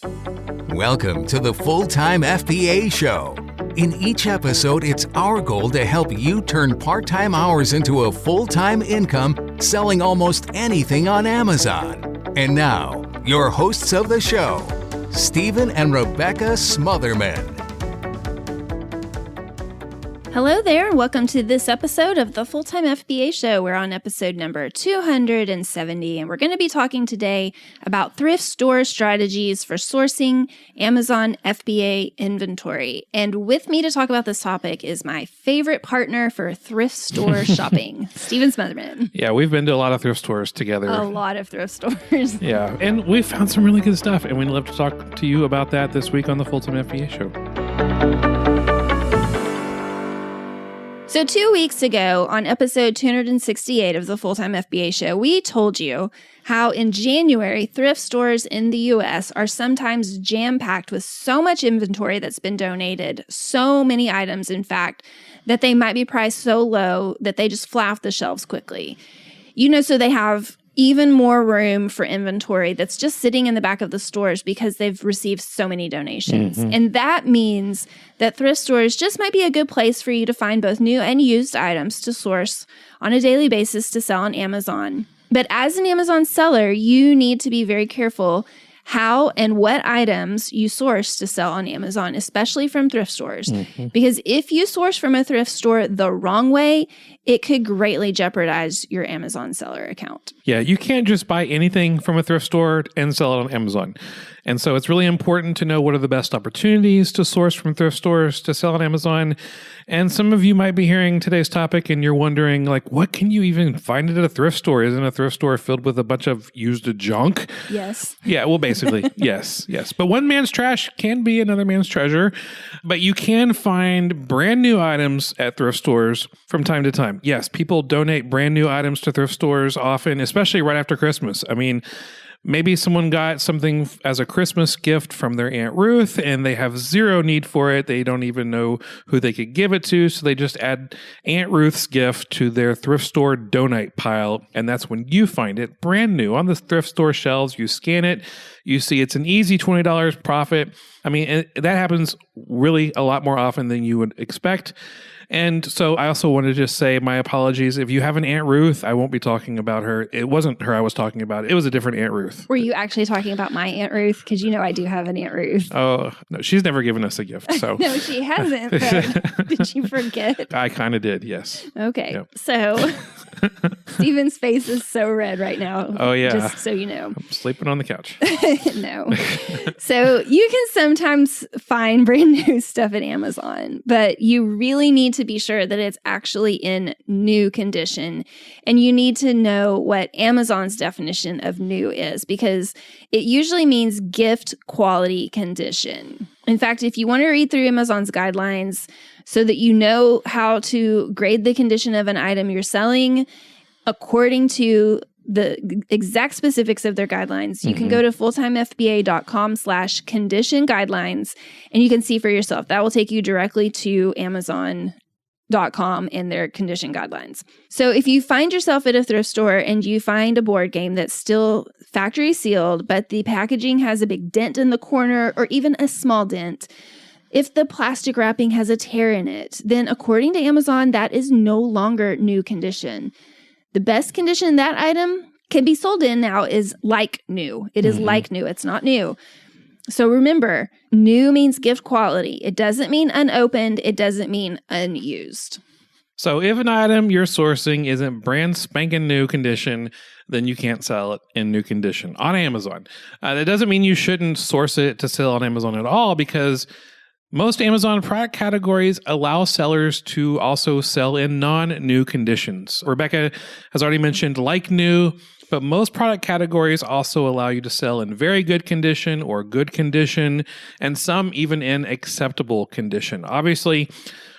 Welcome to the Full-Time FBA Show. In each episode, it's our goal to help you turn part-time hours into a full-time income selling almost anything on Amazon. And now, your hosts of the show, Stephen and Rebecca Smotherman. Hello there, and welcome to this episode of the Full-Time FBA Show. We're on episode number 270, and we're going to be talking today about thrift store strategies for sourcing Amazon FBA inventory. And with me to talk about this topic is my favorite partner for thrift store shopping, Stephen Smotherman. Yeah, we've been to a lot of thrift stores together. A lot of thrift stores. Yeah, and we found some really good stuff, and we'd love to talk to you about that this week on the Full-Time FBA Show. So 2 weeks ago, on episode 268 of the Full-Time FBA Show, we told you how in January, thrift stores in the U.S. are sometimes jam-packed with so much inventory that's been donated, so many items, in fact, that they might be priced so low that they just fly off the shelves quickly. So they have even more room for inventory that's just sitting in the back of the stores because they've received so many donations. Mm-hmm. And that means that thrift stores just might be a good place for you to find both new and used items to source on a daily basis to sell on Amazon. But as an Amazon seller, you need to be very careful how and what items you source to sell on Amazon, especially from thrift stores. Mm-hmm. Because if you source from a thrift store the wrong way, it could greatly jeopardize your Amazon seller account. Yeah, you can't just buy anything from a thrift store and sell it on Amazon. And so it's really important to know what are the best opportunities to source from thrift stores to sell on Amazon. And some of you might be hearing today's topic and you're wondering, what can you even find at a thrift store? Isn't a thrift store filled with a bunch of used junk? Yes. Yeah, well, basically, yes. But one man's trash can be another man's treasure. But you can find brand new items at thrift stores from time to time. Yes, people donate brand new items to thrift stores often, especially right after Christmas. I mean, maybe someone got something as a Christmas gift from their Aunt Ruth and they have zero need for it. They don't even know who they could give it to. So they just add Aunt Ruth's gift to their thrift store donate pile. And that's when you find it brand new on the thrift store shelves. You scan it. You see it's an easy $20 profit. I mean, that happens really a lot more often than you would expect. And so I also want to just say my apologies. If you have an Aunt Ruth, I won't be talking about her. It wasn't her I was talking about. It was a different Aunt Ruth. Were you actually talking about my Aunt Ruth? Because I do have an Aunt Ruth. Oh, no, she's never given us a gift. So no, she hasn't. But did you forget? I kind of did, yes. Okay. Yep. So Stephen's face is so red right now. Oh, yeah. Just so you know. I'm sleeping on the couch. No. So you can sometimes find brand new stuff at Amazon, but you really need to be sure that it's actually in new condition. And you need to know what Amazon's definition of new is, because it usually means gift quality condition. In fact, if you want to read through Amazon's guidelines so that you know how to grade the condition of an item you're selling according to the exact specifics of their guidelines, you can go to fulltimefba.com/condition guidelines and you can see for yourself. That will take you directly to Amazon.com and their condition guidelines. So if you find yourself at a thrift store and you find a board game that's still factory sealed, but the packaging has a big dent in the corner or even a small dent, if the plastic wrapping has a tear in it, then according to Amazon, that is no longer new condition. The best condition that item can be sold in now is like new. It is like new. It's not new. So remember, new means gift quality. It doesn't mean unopened. It doesn't mean unused. So if an item you're sourcing isn't brand spanking new condition, then you can't sell it in new condition on Amazon. That doesn't mean you shouldn't source it to sell on Amazon at all, because most Amazon product categories allow sellers to also sell in non-new conditions. Rebecca has already mentioned like new, but most product categories also allow you to sell in very good condition or good condition, and some even in acceptable condition. Obviously,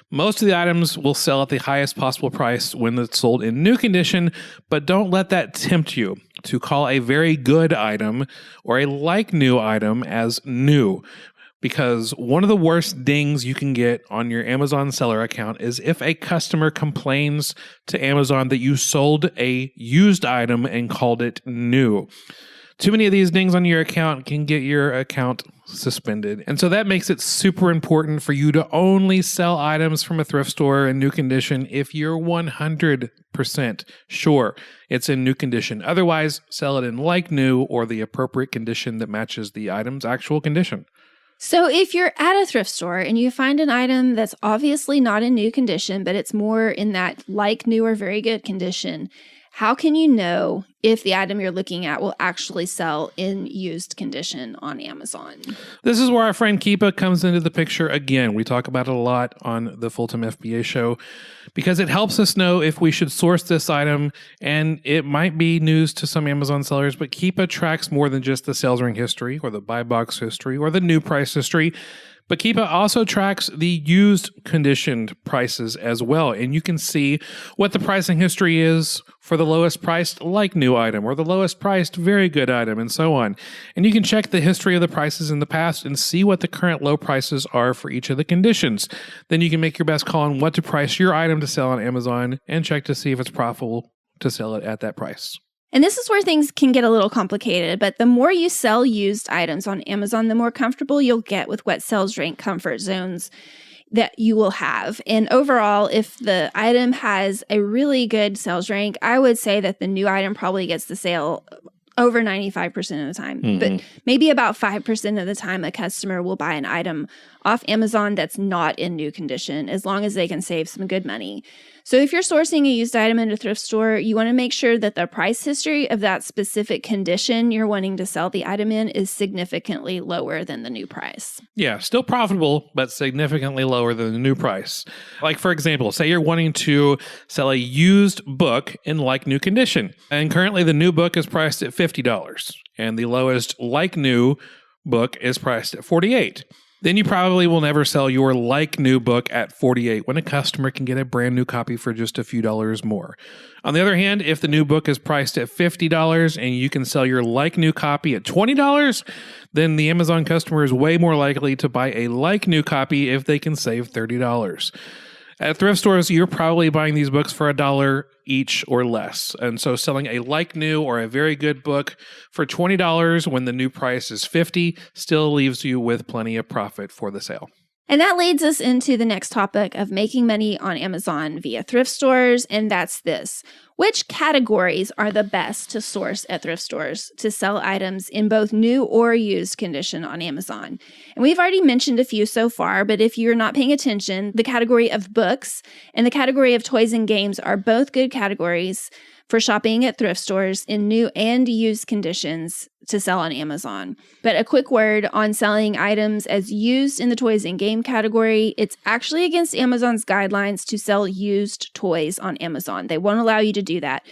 most of the items will sell at the highest possible price when it's sold in new condition, but don't let that tempt you to call a very good item or a like new item as new. Because one of the worst dings you can get on your Amazon seller account is if a customer complains to Amazon that you sold a used item and called it new. Too many of these dings on your account can get your account suspended. And so that makes it super important for you to only sell items from a thrift store in new condition if you're 100% sure it's in new condition. Otherwise, sell it in like new or the appropriate condition that matches the item's actual condition. So if you're at a thrift store and you find an item that's obviously not in new condition, but it's more in that like new or very good condition, how can you know if the item you're looking at will actually sell in used condition on Amazon? This is where our friend Keepa comes into the picture again. We talk about it a lot on the Full-Time FBA show because it helps us know if we should source this item, and it might be news to some Amazon sellers, but Keepa tracks more than just the sales ring history or the buy box history or the new price history. But Keepa also tracks the used conditioned prices as well. And you can see what the pricing history is for the lowest priced like new item or the lowest priced very good item and so on. And you can check the history of the prices in the past and see what the current low prices are for each of the conditions. Then you can make your best call on what to price your item to sell on Amazon and check to see if it's profitable to sell it at that price. And this is where things can get a little complicated, but the more you sell used items on Amazon, the more comfortable you'll get with what sales rank comfort zones that you will have. And overall, if the item has a really good sales rank, I would say that the new item probably gets the sale over 95% of the time. But maybe about 5% of the time a customer will buy an item off Amazon that's not in new condition, as long as they can save some good money. So if you're sourcing a used item in a thrift store, you want to make sure that the price history of that specific condition you're wanting to sell the item in is significantly lower than the new price. Yeah, still profitable, but significantly lower than the new price. Like, for example, say you're wanting to sell a used book in like new condition, and currently the new book is priced at $50, and the lowest like new book is priced at $48. Then you probably will never sell your like new book at $48 when a customer can get a brand new copy for just a few dollars more. On the other hand, if the new book is priced at $50 and you can sell your like new copy at $20, then the Amazon customer is way more likely to buy a like new copy if they can save $30. At thrift stores, you're probably buying these books for $1 each or less. And so selling a like new or a very good book for $20 when the new price is $50 still leaves you with plenty of profit for the sale. And that leads us into the next topic of making money on Amazon via thrift stores, and that's this. Which categories are the best to source at thrift stores to sell items in both new or used condition on Amazon? And we've already mentioned a few so far, but if you're not paying attention, the category of books and the category of toys and games are both good categories for shopping at thrift stores in new and used conditions to sell on Amazon. But a quick word on selling items as used in the toys and game category. It's actually against Amazon's guidelines to sell used toys on Amazon. They won't allow you to do that.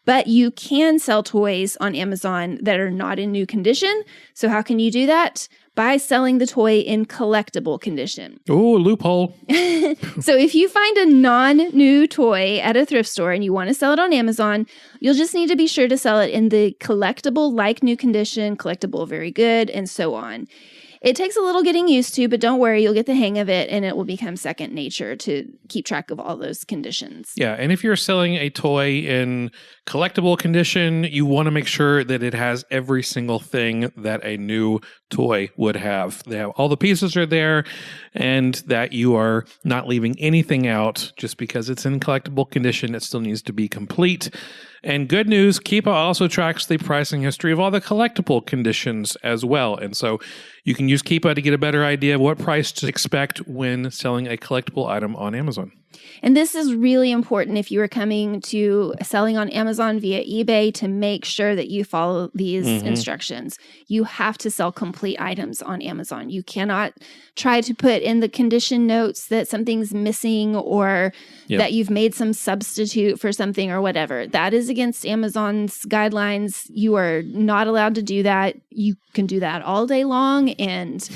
But you can sell toys on Amazon that are not in new condition. So how can you do that? By selling the toy in collectible condition. Oh, loophole. So if you find a non-new toy at a thrift store and you want to sell it on Amazon, you'll just need to be sure to sell it in the collectible like new condition, collectible very good, and so on. It takes a little getting used to, but don't worry, you'll get the hang of it and it will become second nature to keep track of all those conditions. Yeah, and if you're selling a toy in collectible condition, you want to make sure that it has every single thing that a new toy would have. They have all the pieces are there, and that you are not leaving anything out just because it's in collectible condition. It still needs to be complete. And good news, Keepa also tracks the pricing history of all the collectible conditions as well. And so you can use Keepa to get a better idea of what price to expect when selling a collectible item on Amazon. And this is really important if you are coming to selling on Amazon via eBay to make sure that you follow these instructions. You have to sell complete items on Amazon. You cannot try to put in the condition notes that something's missing or that you've made some substitute for something or whatever. That is against Amazon's guidelines. You are not allowed to do that. You can do that all day long, and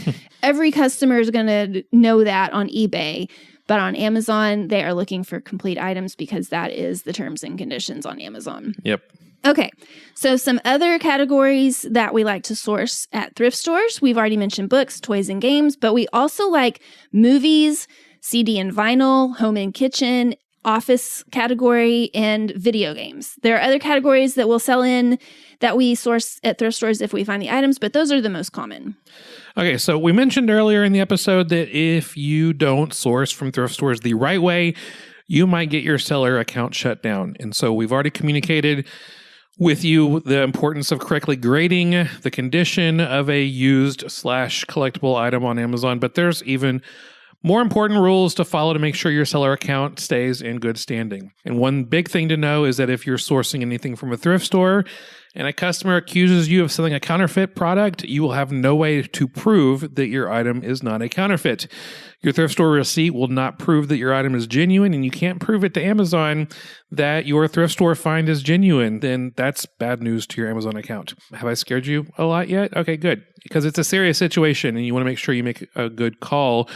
every customer is going to know that on eBay. But on Amazon, they are looking for complete items because that is the terms and conditions on Amazon. Yep. Okay, so some other categories that we like to source at thrift stores. We've already mentioned books, toys, and games, but we also like movies, CD and vinyl, home and kitchen, office category, and video games. There are other categories that we'll sell in that we source at thrift stores if we find the items, but those are the most common. Okay, so we mentioned earlier in the episode that if you don't source from thrift stores the right way, you might get your seller account shut down. And so we've already communicated with you the importance of correctly grading the condition of a used/collectible item on Amazon, but there's even more important rules to follow to make sure your seller account stays in good standing. And one big thing to know is that if you're sourcing anything from a thrift store and a customer accuses you of selling a counterfeit product, you will have no way to prove that your item is not a counterfeit. Your thrift store receipt will not prove that your item is genuine, and you can't prove it to Amazon that your thrift store find is genuine. Then that's bad news to your Amazon account. Have I scared you a lot yet? Okay, good. Because it's a serious situation, and you want to make sure you make a good call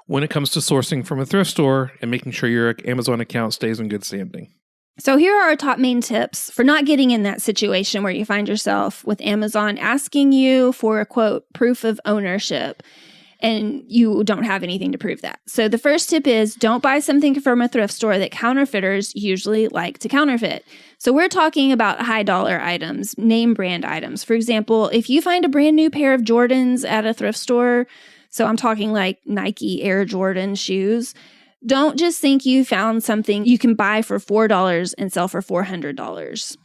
when it comes to sourcing from a thrift store and making sure your Amazon account stays in good standing. So here are our top main tips for not getting in that situation where you find yourself with Amazon asking you for a, quote, proof of ownership, and you don't have anything to prove that. So the first tip is don't buy something from a thrift store that counterfeiters usually like to counterfeit. So we're talking about high dollar items, name brand items. For example, if you find a brand new pair of Jordans at a thrift store, so I'm talking like Nike Air Jordan shoes, don't just think you found something you can buy for $4 and sell for $400.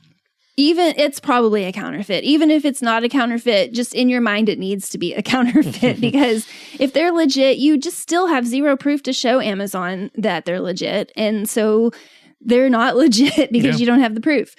Even it's probably a counterfeit. Even if it's not a counterfeit, just in your mind, it needs to be a counterfeit because if they're legit, you just still have zero proof to show Amazon that they're legit. And so they're not legit because you don't have the proof.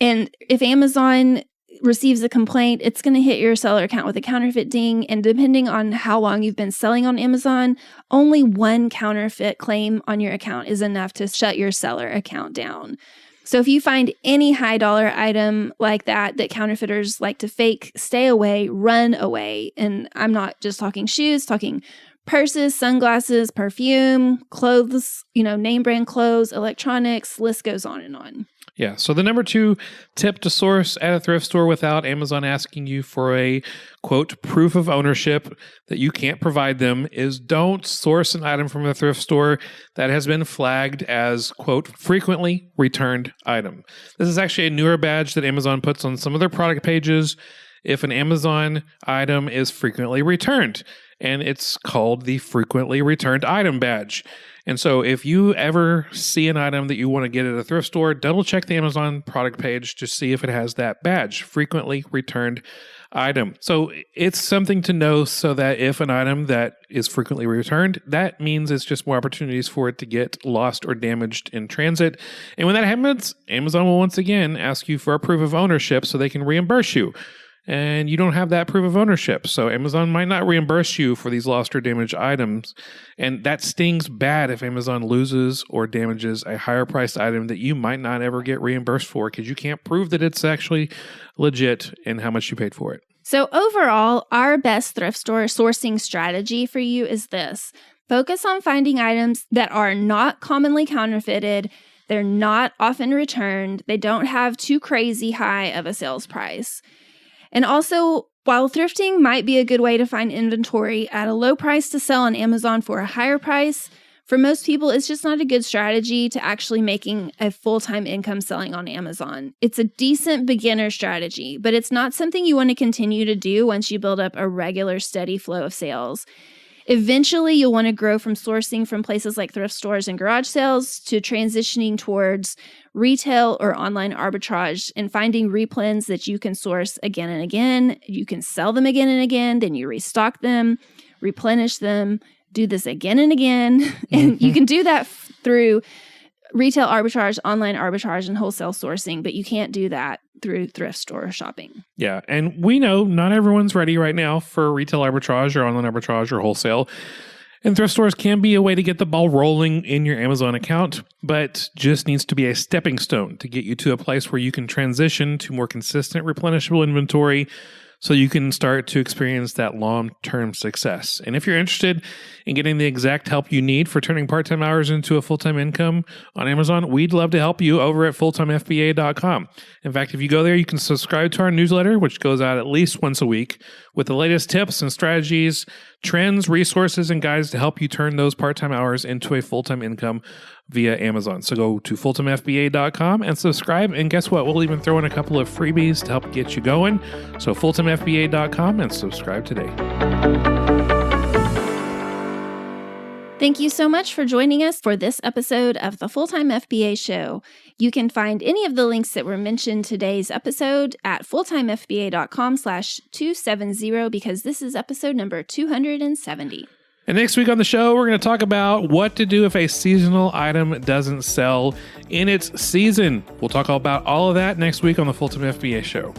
And if Amazon receives a complaint, it's going to hit your seller account with a counterfeit ding. And depending on how long you've been selling on Amazon, only one counterfeit claim on your account is enough to shut your seller account down. So if you find any high dollar item like that counterfeiters like to fake, stay away, run away. And I'm not just talking shoes, talking purses, sunglasses, perfume, clothes, name brand clothes, electronics, list goes on and on. Yeah. So the number 2 tip to source at a thrift store without Amazon asking you for a, quote, proof of ownership that you can't provide them is don't source an item from a thrift store that has been flagged as, quote, frequently returned item. This is actually a newer badge that Amazon puts on some of their product pages if an Amazon item is frequently returned. And it's called the frequently returned item badge. And so if you ever see an item that you want to get at a thrift store, double check the Amazon product page to see if it has that badge, frequently returned item. So it's something to know so that if an item that is frequently returned, that means it's just more opportunities for it to get lost or damaged in transit. And when that happens, Amazon will once again ask you for a proof of ownership so they can reimburse you. And you don't have that proof of ownership. So Amazon might not reimburse you for these lost or damaged items. And that stings bad if Amazon loses or damages a higher priced item that you might not ever get reimbursed for because you can't prove that it's actually legit and how much you paid for it. So overall, our best thrift store sourcing strategy for you is this. Focus on finding items that are not commonly counterfeited. They're not often returned. They don't have too crazy high of a sales price. And also, while thrifting might be a good way to find inventory at a low price to sell on Amazon for a higher price, for most people, it's just not a good strategy to actually making a full-time income selling on Amazon. It's a decent beginner strategy, but it's not something you want to continue to do once you build up a regular, steady flow of sales. Eventually, you'll want to grow from sourcing from places like thrift stores and garage sales to transitioning towards retail or online arbitrage and finding replens that you can source again and again. You can sell them again and again, then you restock them, replenish them, do this again and again. And you can do that through retail arbitrage, online arbitrage, and wholesale sourcing, but you can't do that through thrift store shopping. Yeah. And we know not everyone's ready right now for retail arbitrage or online arbitrage or wholesale. And thrift stores can be a way to get the ball rolling in your Amazon account, but just needs to be a stepping stone to get you to a place where you can transition to more consistent replenishable inventory so you can start to experience that long-term success. And if you're interested in getting the exact help you need for turning part-time hours into a full-time income on Amazon, we'd love to help you over at fulltimefba.com. In fact, if you go there, you can subscribe to our newsletter, which goes out at least once a week with the latest tips and strategies, trends, resources, and guides to help you turn those part-time hours into a full-time income via Amazon. So go to fulltimefba.com and subscribe. And guess what? We'll even throw in a couple of freebies to help get you going. So fulltimefba.com and subscribe today. Thank you so much for joining us for this episode of the Full-Time FBA Show. You can find any of the links that were mentioned today's episode at fulltimefba.com/270 because this is episode number 270. And next week on the show, we're going to talk about what to do if a seasonal item doesn't sell in its season. We'll talk all about all of that next week on the Full-Time FBA Show.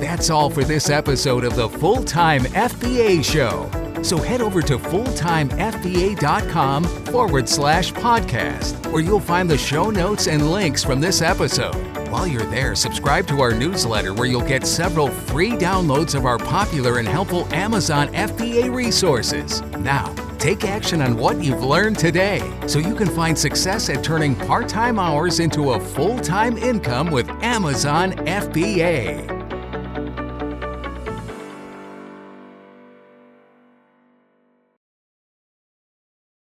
That's all for this episode of the Full-Time FBA Show. So head over to fulltimefba.com/podcast, where you'll find the show notes and links from this episode. While you're there, subscribe to our newsletter where you'll get several free downloads of our popular and helpful Amazon FBA resources. Now, take action on what you've learned today so you can find success at turning part-time hours into a full-time income with Amazon FBA.